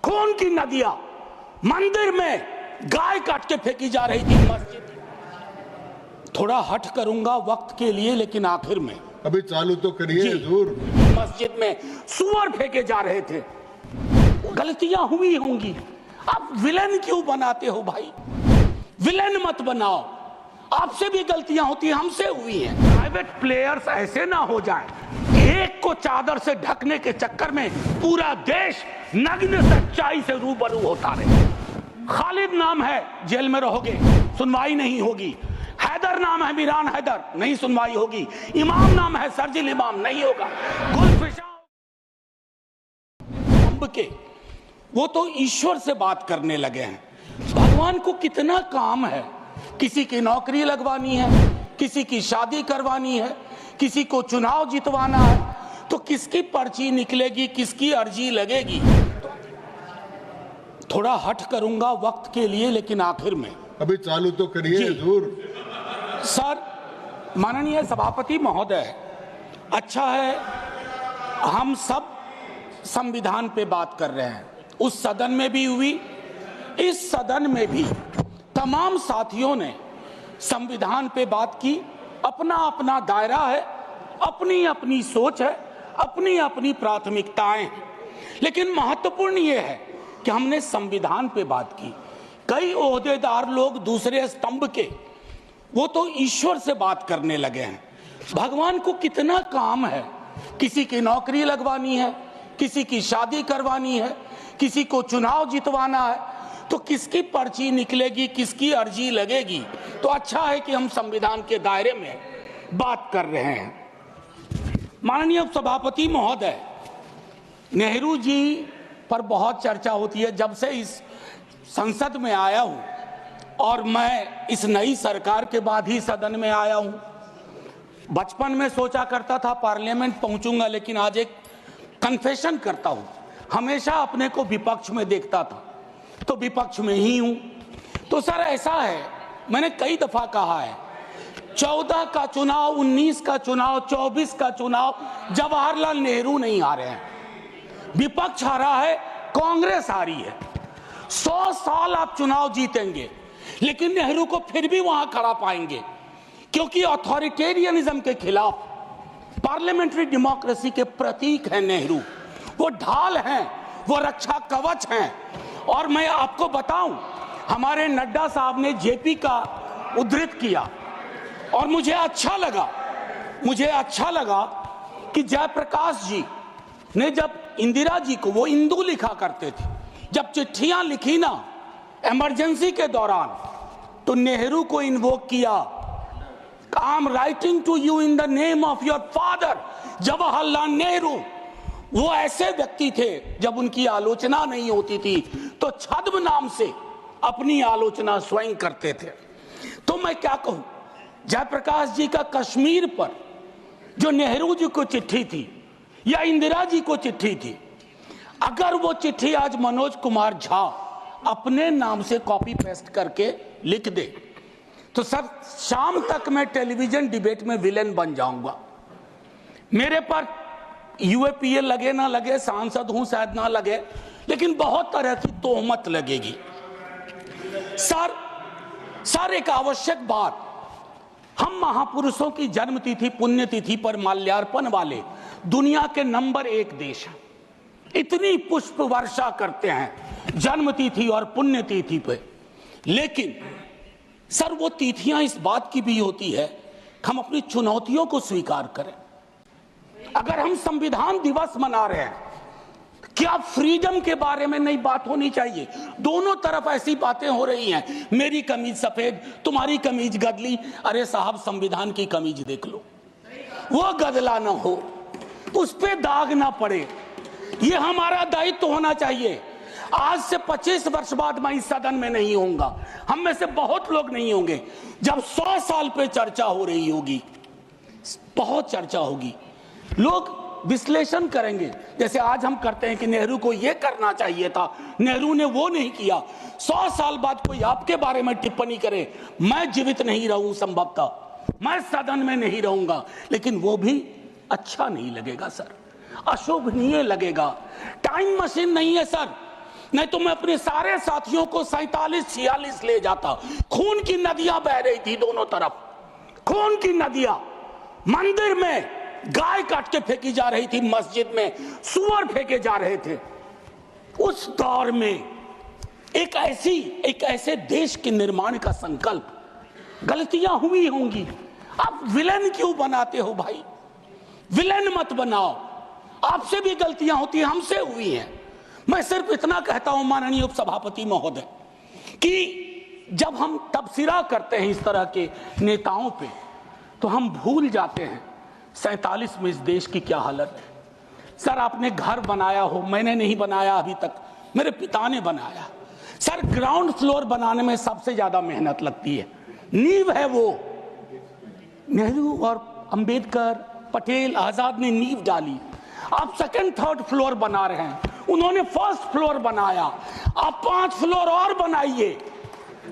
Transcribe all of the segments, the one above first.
खून की नदियां, मंदिर में गाय काट के फेंकी जा रही थी, मस्जिद। थोड़ा हट करूंगा वक्त के लिए, लेकिन आखिर में अभी चालू तो करिए हुजूर। मस्जिद में सुअर फेंके जा रहे थे। गलतियां हुई होंगी, आप विलेन क्यों बनाते हो भाई? विलेन मत बनाओ, आपसे भी गलतियां होती हैं, हमसे हुई हैं। प्राइवेट प्लेयर्स ऐसे ना हो जाएं, एक को चादर से ढकने के चक्कर में पूरा देश नग्न सच्चाई से रूबरू होता रहे। खालिद नाम है, जेल में रहोगे, सुनवाई नहीं होगी। हैदर नाम है, मीरान हैदर, नहीं सुनवाई होगी। इमाम नाम है, सरजिल इमाम, नहीं होगा। के वो तो ईश्वर से बात करने लगे हैं। भगवान को कितना काम है, किसी की नौकरी लगवानी है, किसी की शादी करवानी है, किसी को चुनाव जितवाना है, तो किसकी पर्ची निकलेगी, किसकी अर्जी लगेगी। थोड़ा हट करूंगा वक्त के लिए, लेकिन आखिर में अभी चालू तो करिए हुजूर। सर, माननीय सभापति महोदय, अच्छा है हम सब संविधान पे बात कर रहे हैं। उस सदन में भी हुई, इस सदन में भी तमाम साथियों ने संविधान पे बात की। अपना अपना दायरा है, अपनी अपनी सोच है, अपनी अपनी प्राथमिकताएं हैं, लेकिन महत्वपूर्ण यह है कि हमने संविधान पे बात की। कई ओहदेदार लोग दूसरे स्तंभ के, वो तो ईश्वर से बात करने लगे हैं। भगवान को कितना काम है, किसी की नौकरी लगवानी है, किसी की शादी करवानी है, किसी को चुनाव जितवाना है, तो किसकी पर्ची निकलेगी, किसकी अर्जी लगेगी। तो अच्छा है कि हम संविधान के दायरे में बात कर रहे हैं। माननीय सभापति महोदय, नेहरू जी पर बहुत चर्चा होती है जब से इस संसद में आया हूं, और मैं इस नई सरकार के बाद ही सदन में आया हूं। बचपन में सोचा करता था पार्लियामेंट पहुंचूंगा, लेकिन आज एक कन्फेशन करता हूं, हमेशा अपने को विपक्ष में देखता था, तो विपक्ष में ही हूं। तो सर ऐसा है, मैंने कई दफा कहा है, 14 का चुनाव, 19 का चुनाव, 24 का चुनाव, जवाहरलाल नेहरू नहीं हारे हैं, विपक्ष हारा है, कांग्रेस हारी है। 100 साल आप चुनाव जीतेंगे, लेकिन नेहरू को फिर भी वहां खड़ा पाएंगे, क्योंकि अथॉरिटेरियनिज्म के खिलाफ, पार्लियामेंट्री डेमोक्रेसी के प्रतीक हैं नेहरू। वो ढाल हैं, वो रक्षा कवच हैं। और मैं आपको बताऊं, हमारे नड्डा साहब ने जेपी का उद्धृत किया, और मुझे अच्छा लगा कि जयप्रकाश जी ने जब इंदिरा जी को, वो इंदू लिखा करते थे, जब चिट्ठियां लिखी ना इमरजेंसी के दौरान, तो नेहरू को इन्वोक किया। I am writing to you in the name of your father Jawaharlal Nehru. वो ऐसे व्यक्ति थे, जब उनकी आलोचना नहीं होती थी तो छद्म नाम से अपनी आलोचना स्वयं करते थे। तो मैं क्या कहूं, जयप्रकाश जी का कश्मीर पर जो नेहरू जी को चिट्ठी थी या इंदिरा जी को चिट्ठी थी, अगर वो चिट्ठी आज मनोज कुमार झा अपने नाम से कॉपी पेस्ट करके लिख दे, तो सर शाम तक मैं टेलीविजन डिबेट में विलेन बन जाऊंगा। मेरे पर यूएपीए लगे ना लगे, सांसद हूं शायद ना लगे, लेकिन बहुत तरह की तोहमत लगेगी। सर एक आवश्यक बात, हम महापुरुषों की जन्मतिथि, पुण्यतिथि पर माल्यार्पण वाले दुनिया के नंबर 1 देश हैं। इतनी पुष्प वर्षा करते हैं जन्मतिथि और पुण्यतिथि पे, लेकिन सर वो तिथियां इस बात की भी होती है कि हम अपनी चुनौतियों को स्वीकार करें। अगर हम संविधान दिवस मना रहे हैं, क्या फ्रीडम के बारे में नहीं बात होनी चाहिए? दोनों तरफ ऐसी बातें हो रही हैं, मेरी कमीज सफेद, तुम्हारी कमीज गदली। अरे साहब, संविधान की कमीज देख लो, वो गदला ना हो, उस पे दाग ना पड़े, ये हमारा दायित्व होना चाहिए। आज से 25 वर्ष बाद मैं इस सदन में नहीं होऊंगा, हम में से बहुत लोग नहीं होंगे। जब 100 साल पे चर्चा हो रही होगी, बहुत चर्चा होगी, लोग विश्लेषण करेंगे, जैसे आज हम करते हैं कि नेहरू को यह करना चाहिए था, नेहरू ने वो नहीं किया। 100 साल बाद कोई आपके बारे में टिप्पणी करे, मैं जीवित नहीं रहूं, संभवतः मैं सदन में नहीं रहूंगा, लेकिन वो भी अच्छा नहीं लगेगा सर, अशोभनीय लगेगा। टाइम मशीन नहीं है सर, नहीं तो मैं अपने सारे साथियों को 47-46 ले जाता। खून की नदियां बह रही थी दोनों तरफ, खून की नदियां। मंदिर में गाय काट के फेंकी जा रही थी, मस्जिद में सुअर फेंके जा रहे थे। उस दौर में एक ऐसे देश के निर्माण का संकल्प, गलतियां हुई होंगी। आप विलेन क्यों बनाते हो भाई? विलेन मत बनाओ, आपसे भी गलतियां होती हैं, हमसे हुई हैं। मैं सिर्फ इतना कहता हूं माननीय उपसभापति महोदय कि जब हम तबसरा करते हैं इस तरह के नेताओं पे, तो हम भूल जाते हैं 47 में इस देश की क्या हालत है। सर आपने घर बनाया हो, मैंने नहीं बनाया अभी तक, मेरे पिता ने बनाया। सर ग्राउंड फ्लोर बनाने में सबसे ज्यादा मेहनत लगती है, नींव है वो। नेहरू और अंबेडकर, पटेल, आजाद ने नींव डाली। आप सेकंड थर्ड फ्लोर बना रहे हैं, उन्होंने फर्स्ट फ्लोर बनाया, आप 5 फ्लोर और बनाइए,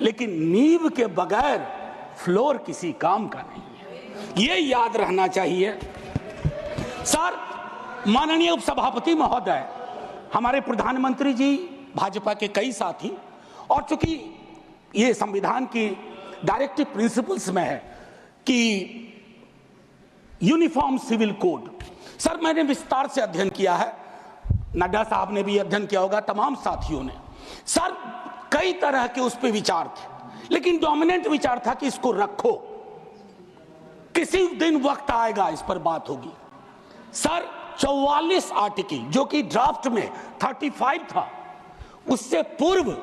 लेकिन नींव के बगैर फ्लोर किसी काम का नहीं है, ये याद रहना चाहिए। सर माननीय उपसभापति महोदय, हमारे प्रधानमंत्री जी, भाजपा के कई साथी, और चूंकि ये संविधान की डायरेक्टिव प्रिंसिपल्स में है कि यूनिफॉर्म सिविल कोड, सर मैंने विस्तार से अध्ययन किया है, नड्डा साहब ने भी अध्ययन किया होगा, तमाम साथियों ने। सर कई तरह के उस पर विचार थे, लेकिन डोमिनेंट विचार था कि इसको रखो, किसी दिन वक्त आएगा इस पर बात होगी। सर 44 आर्टिकल, जो कि ड्राफ्ट में 35 था, उससे पूर्व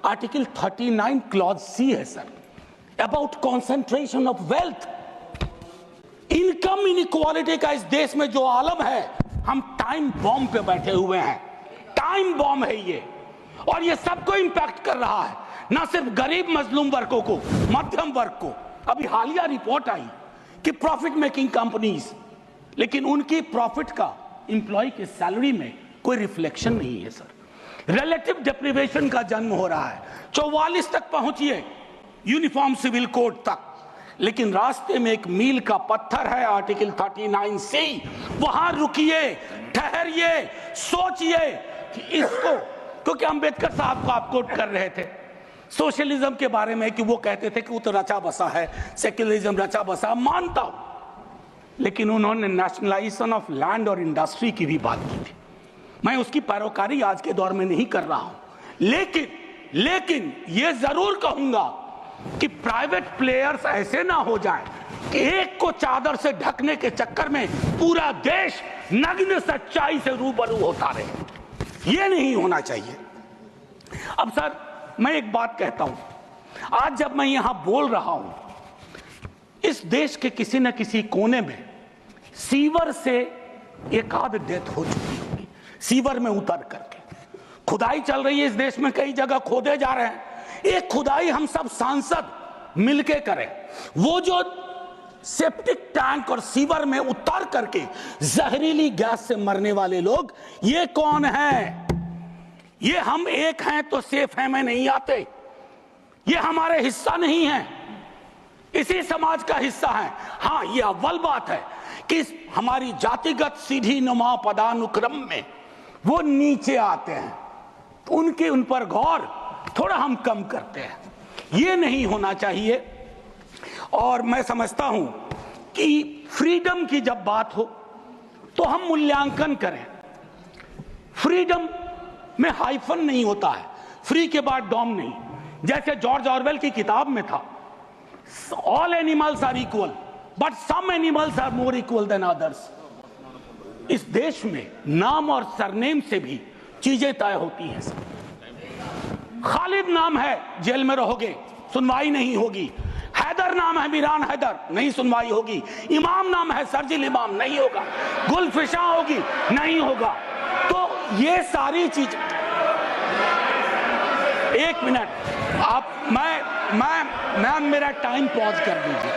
आर्टिकल 39 क्लॉज सी है sir, about concentration of wealth. Income inequality का इस देश में जो आलम है, हम टाइम बॉम्ब पे बैठे हुए हैं, टाइम बॉम्ब है ये, और ये सबको इंपैक्ट कर रहा है, ना सिर्फ गरीब मजलूम वर्गों को, मध्यम वर्ग को। अभी हालिया रिपोर्ट आई कि प्रॉफिट मेकिंग कंपनीज, लेकिन उनकी प्रॉफिट का एम्प्लॉय के सैलरी में कोई रिफ्लेक्शन नहीं है सर। रिलेटिव डिप्रिवेशन का जन्म हो रहा है। 44 तक पहुंचिए यूनिफॉर्म सिविल कोड तक, लेकिन रास्ते में एक मील का पत्थर है आर्टिकल 39 से, वहां रुकिए, ठहरिए, सोचिए कि इसको, क्योंकि अंबेडकर साहब को आप कोट कर रहे थे सोशलिज्म के बारे में कि वो कहते थे कि वो तो रचा बसा है, सेक्युलरिज्म रचा बसा, मानता हूं, लेकिन उन्होंने नेशनलाइजेशन ऑफ लैंड और इंडस्ट्री की भी बात की थी। मैं उसकी पैरोकारी आज के दौर में नहीं कर रहा हूं, लेकिन ये जरूर कहूंगा कि प्राइवेट प्लेयर्स ऐसे ना हो जाएं कि एक को चादर से ढकने के चक्कर में पूरा देश नग्न सच्चाई से रूबरू होता रहे, ये नहीं होना चाहिए। अब सर मैं एक बात कहता हूं, आज जब मैं यहां बोल रहा हूं, इस देश के किसी न किसी कोने में सीवर से एक आध डेथ हो चुकी होगी, सीवर में उतर करके। खुदाई चल रही है इस देश में, कई जगह खोदे जा रहे हैं। एक खुदाई हम सब सांसद मिलके करें, वो जो सेप्टिक टैंक और सीवर में उतर करके जहरीली गैस से मरने वाले लोग, ये कौन है? ये हम एक हैं तो सेफ हैं में नहीं आते, ये हमारे हिस्सा नहीं है, इसी समाज का हिस्सा है। हाँ, ये अव्वल बात है कि हमारी जातिगत सीढ़ी नुमा पदानुक्रम में वो नीचे आते हैं, तो उन पर गौर थोड़ा हम कम करते हैं, ये नहीं होना चाहिए। और मैं समझता हूं कि फ्रीडम की जब बात हो तो हम मूल्यांकन करें। फ्रीडम में हाइफन नहीं होता है, फ्री के बाद डॉम नहीं, जैसे जॉर्ज ऑरवेल की किताब में था, all animals are equal but some animals are more equal than others. इस देश में नाम और सरनेम से भी चीजें तय होती हैं। खालिद नाम है, जेल में रहोगे, सुनवाई नहीं होगी। हैदर नाम है, मीरान हैदर, नहीं सुनवाई होगी। इमाम नाम है, सरजिल इमाम, नहीं होगा। गुलफिशा होगी, नहीं होगा। तो ये सारी चीज, एक मिनट आप, मैं मेरा टाइम पॉज कर दीजिए,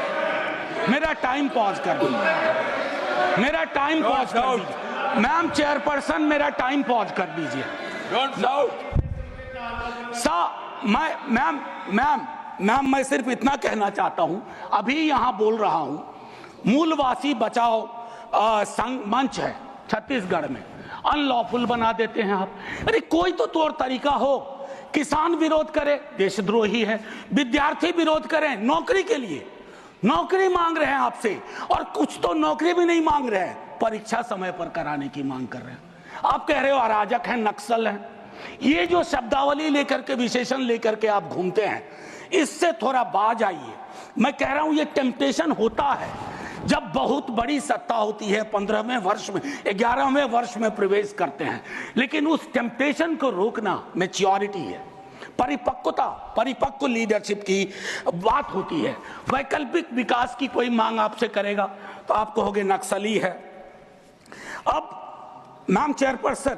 मेरा टाइम पॉज कर दीजिए, मेरा टाइम पॉज कर दीजिए। मैम चेयरपर्सन, मेरा टाइम पॉज कर दीजिए। Don't shout. मैम मैं सिर्फ इतना कहना चाहता हूं, अभी यहां बोल रहा हूं, मूलवासी बचाओ संघ मंच है छत्तीसगढ़ में, अनलॉफुल बना देते हैं आप। अरे कोई तो तौर तरीका हो। किसान विरोध करे, देशद्रोही है। विद्यार्थी विरोध करें नौकरी के लिए, नौकरी मांग रहे हैं आपसे, और कुछ तो नौकरी भी नहीं मांग रहे हैं, परीक्षा समय पर कराने की मांग कर रहे हैं। आप कह रहे हो अराजक हैं, नक्सल हैं। ये जो शब्दावली लेकर के, विशेषण लेकर के आप घूमते हैं, इससे थोड़ा बाज आइए। मैं कह रहा हूं ये टेम्पटेशन होता है जब बहुत बड़ी सत्ता होती है, 15वें वर्ष में, 11वें वर्ष में प्रवेश करते हैं, लेकिन उस टेम्पटेशन को रोकना मैच्योरिटी है, परिपक्वता, परिपक्व लीडरशिप की बात होती है। वैकल्पिक विकास की कोई मांग आपसे करेगा तो आप कहोगे नक्सली है। अब मैम चेयरपर्सन,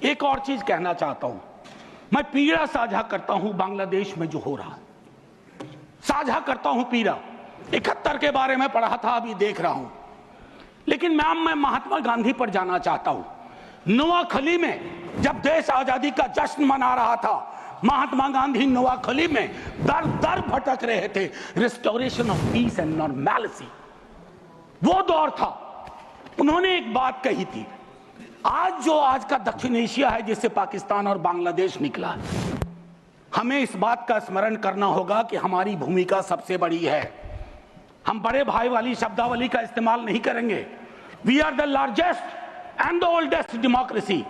एक और चीज कहना चाहता हूं। मैं पीड़ा साझा करता हूं बांग्लादेश में जो हो रहा है, साझा करता हूं पीड़ा। 71 के बारे में पढ़ा था, अभी देख रहा हूं। लेकिन मैम मैं महात्मा गांधी पर जाना चाहता हूं। नोआखली में जब देश आजादी का जश्न मना रहा था, महात्मा गांधी नोआखली में दर दर भटक रहे थे, restoration of peace and normality, वो दौर था। उन्होंने एक बात कही थी, आज का दक्षिण एशिया है जिससे पाकिस्तान और बांग्लादेश निकला है, हमें इस बात का स्मरण करना होगा कि हमारी भूमिका सबसे बड़ी है। हम बड़े भाई वाली शब्दावली का इस्तेमाल नहीं करेंगे। We are the largest and the oldest democracy.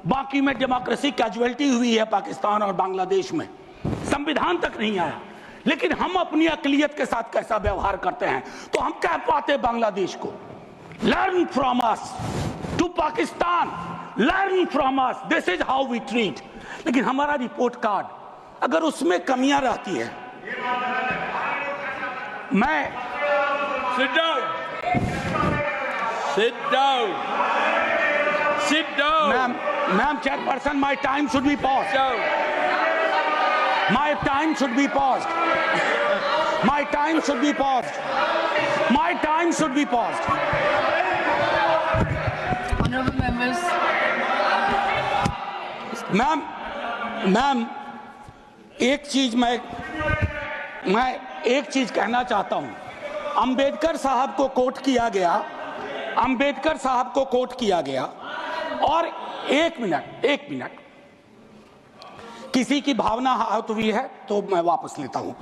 बाकी में डेमोक्रेसी कैजुअलिटी हुई है पाकिस्तान और बांग्लादेश में, संविधान तक नहीं आया। लेकिन हम अपनी अकलियत के साथ कैसा व्यवहार करते हैं, तो हम कह पाते बांग्लादेश को, learn from us, to Pakistan, learn from us, this is how we treat. लेकिन हमारा रिपोर्ट कार्ड अगर उसमें कमियां रहती है, मैं Sit down. Sit down. Sit down. Ma'am chairperson, my time should be paused. Sit down. My time should be paused. My time should be paused. My time should be paused. Honorable members. Ma'am एक चीज मैं एक चीज कहना चाहता हूं। अंबेडकर साहब को कोट किया गया, अंबेडकर साहब को कोट किया गया, और एक मिनट किसी की भावना आहत हुई है तो मैं वापस लेता हूं।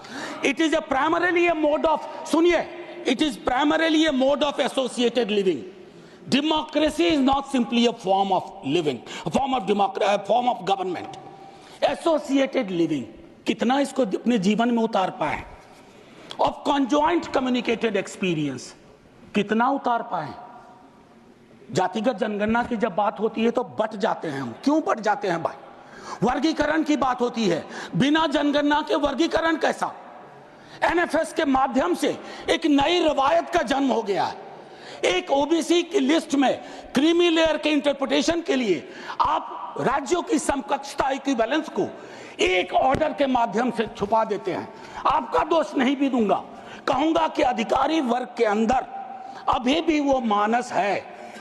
It is primarily a mode of, सुनिए, it is primarily a mode of associated living. Democracy is not simply a form of living, form of government. Associated living कितना इसको अपने जीवन में उतार पाए, ऑफ कॉन्जॉइंट कम्युनिकेटेड एक्सपीरियंस कितना उतार पाए। जातिगत जनगणना की जब बात होती है तो बट जाते हैं हम। क्यों बट जाते हैं भाई? वर्गीकरण की बात होती है, बिना जनगणना के वर्गीकरण कैसा? एनएफएस के माध्यम से एक नई रवायत का जन्म हो गया है। एक ओबीसी की लिस्ट में क्रीमी लेयर के इंटरप्रिटेशन के लिए आप राज्यों की समकक्षता, इक्विवेलेंस को एक ऑर्डर के माध्यम से छुपा देते हैं। आपका दोष नहीं भी दूंगा, कहूंगा कि अधिकारी वर्ग के अंदर अभी भी वो मानस है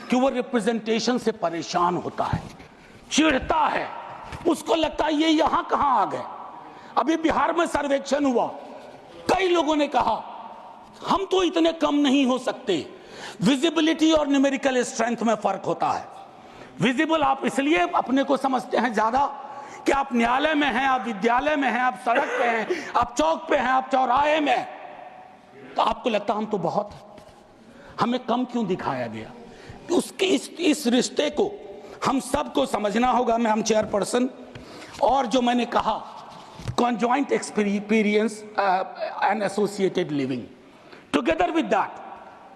कि वो रिप्रेजेंटेशन से परेशान होता है, चिढ़ता है, उसको लगता है ये यहां कहां आ गए। अभी बिहार में सर्वेक्षण हुआ, कई लोगों ने कहा हम तो इतने कम नहीं हो सकते। विजिबिलिटी और न्यूमेरिकल स्ट्रेंथ में फर्क होता है। विजिबल आप इसलिए अपने को समझते हैं ज्यादा कि आप न्यायालय में हैं, आप विद्यालय में हैं, आप सड़क पे हैं, आप चौक पे हैं, आप चौराहे में हैं, तो आपको लगता हम तो बहुत, हमें कम क्यों दिखाया गया? उसके इस रिश्ते को हम सबको समझना होगा। मैम चेयरपर्सन, और जो मैंने कहा conjoint experience and associated living, together with that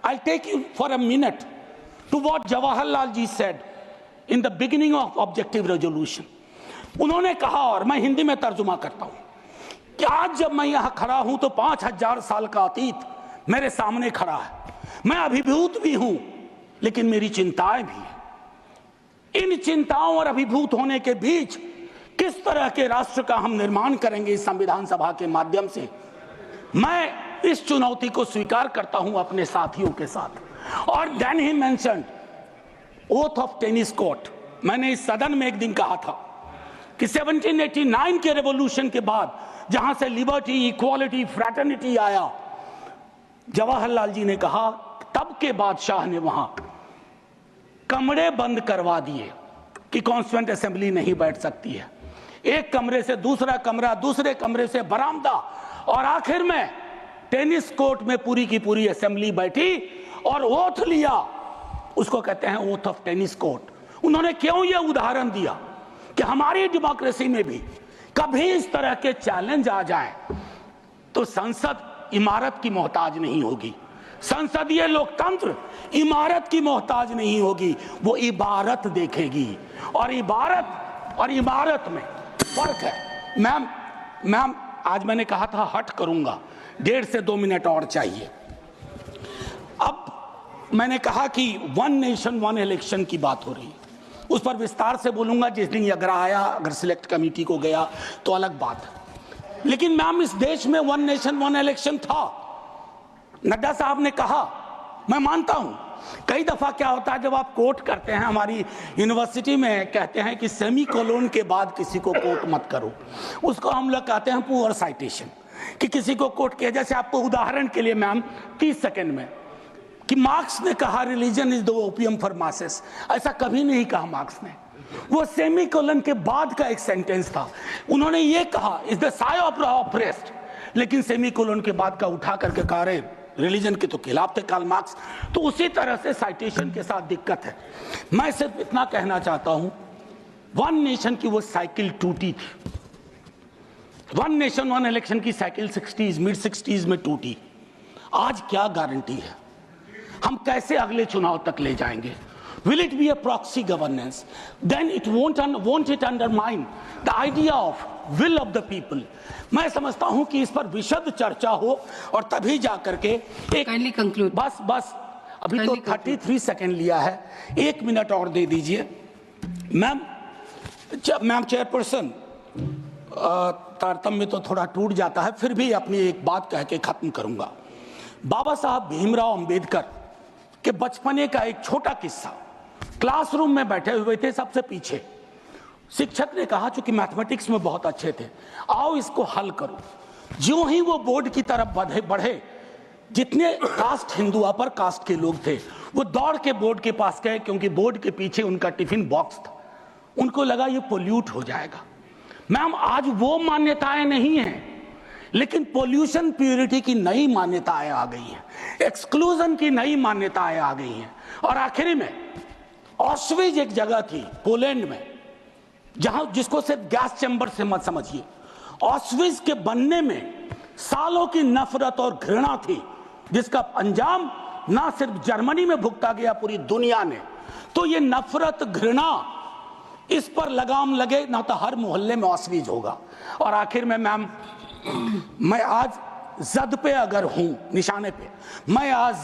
I'll take you for a minute to what Jawaharlal ji said in the beginning of objective resolution. उन्होंने कहा, और मैं हिंदी में तर्जुमा करता हूं, कि आज जब मैं यहां खड़ा हूं तो 5000 साल का अतीत मेरे सामने खड़ा है। मैं अभिभूत भी हूं, लेकिन मेरी चिंताएं भी हैं। इन चिंताओं और अभिभूत होने के बीच किस तरह के राष्ट्र का हम निर्माण करेंगे इस संविधान सभा के माध्यम से, मैं इस चुनौती को स्वीकार करता हूं अपने साथियों के साथ। और then he mentioned oath of tennis court. मैंने इस सदन में एक दिन कहा था कि 1789 के रेवोल्यूशन के बाद जहां से लिबर्टी, इक्वालिटी, फ्रैटर्निटी आया, जवाहरलाल जी ने कहा तब के बादशाह ने वहां कमरे बंद करवा दिए, कि कॉन्स्टिट्यूएंट असेंबली नहीं बैठ सकती है। एक कमरे से दूसरा कमरा, दूसरे कमरे से बरामदा, और आखिर में टेनिस कोर्ट में पूरी की पूरी असेंबली बैठी और ओथ लिया। उसको कहते हैं ओथ ऑफ टेनिस कोर्ट। उन्होंने क्यों यह उदाहरण दिया कि हमारी डेमोक्रेसी में भी कभी इस तरह के चैलेंज आ जाए तो संसद इमारत की मोहताज नहीं होगी, संसदीय लोकतंत्र इमारत की मोहताज नहीं होगी, वो इबारत देखेगी। और इबारत और इमारत में फर्क है। मैम आज मैंने कहा था हट करूंगा, 1.5 से 2 मिनट और चाहिए। अब मैंने कहा कि वन नेशन वन इलेक्शन की बात हो रही है, उस पर विस्तार से बोलूंगा जिस दिन अगर आया, अगर सिलेक्ट कमेटी को गया तो अलग बात है। लेकिन मैम इस देश में वन नेशन वन इलेक्शन था। नड्डा साहब ने कहा, मैं मानता हूं कई दफा क्या होता है जब आप कोट करते हैं, हमारी यूनिवर्सिटी में कहते हैं कि सेमी कोलोन के बाद किसी को कोट मत करो, उसको हम लोग कहते हैं पुअर साइटेशन, कि किसी को कोट किया। जैसे आपको उदाहरण के लिए मैम 30 सेकंड में कि मार्क्स ने कहा religion is the opium for masses, ऐसा कभी नहीं कहा मार्क्स ने। वो सेमी कोलन के बाद का एक सेंटेंस था, उन्होंने ये कहा is the Sai of oppressed, लेकिन सेमी कोलन के बाद का उठा करके कहा रहे रिलीजन के तो खिलाफ थे कार्ल मार्क्स। तो उसी तरह से साइटेशन के साथ दिक्कत है। मैं सिर्फ इतना कहना चाहता हूं, वन नेशन की वो साइकिल टूटी थी, वन नेशन वन इलेक्शन की साइकिल 60s मिड 60s में टूटी। आज क्या गारंटी है, हम कैसे अगले चुनाव तक ले जाएंगे? Will it be a proxy governance? Then it won't it undermine the idea of will of the people? मैं समझता हूं कि इस पर विशद चर्चा हो और तभी जाकर के एक Kindly conclude. बस अभी तो 33 सेकंड लिया है, 1 मिनट और दे दीजिए। मैम चेयरपर्सन, तारतम्य तो थोड़ा टूट जाता है, फिर भी अपनी एक बात कह के खत्म करूंगा। बाबा साहब भीमराव अंबेडकर के बचपने का एक छोटा किस्सा। क्लासरूम में बैठे हुए थे सबसे पीछे, शिक्षक ने कहा चूंकि मैथमेटिक्स में बहुत अच्छे थे, आओ इसको हल करो। ज्यों ही वो बोर्ड की तरफ बढ़े, जितने कास्ट हिंदू अपर कास्ट के लोग थे वो दौड़ के बोर्ड के पास गए, क्योंकि बोर्ड के पीछे उनका टिफिन बॉक्स था। उनको लगा ये पोल्यूट हो जाएगा। मैम आज वो मान्यताएं नहीं हैं, लेकिन पोल्यूशन प्योरिटी की नई मान्यताएं आ गई हैं, एक्सक्लूजन की नई मान्यताएं आ गई हैं। और आखिरी में ऑस्विज एक जगह थी पोलैंड में, जहां जिसको सिर्फ गैस चैम्बर से मत समझिए, ऑस्विज के बनने में सालों की नफरत और घृणा थी, जिसका अंजाम ना सिर्फ जर्मनी में भुगता गया, पूरी दुनिया ने। तो ये नफरत घृणा, इस पर लगाम लगे ना तो हर मोहल्ले में ऑस्विज होगा। और आखिर में मैम, मैं आज जद पे अगर हूं, निशाने पे, मैं आज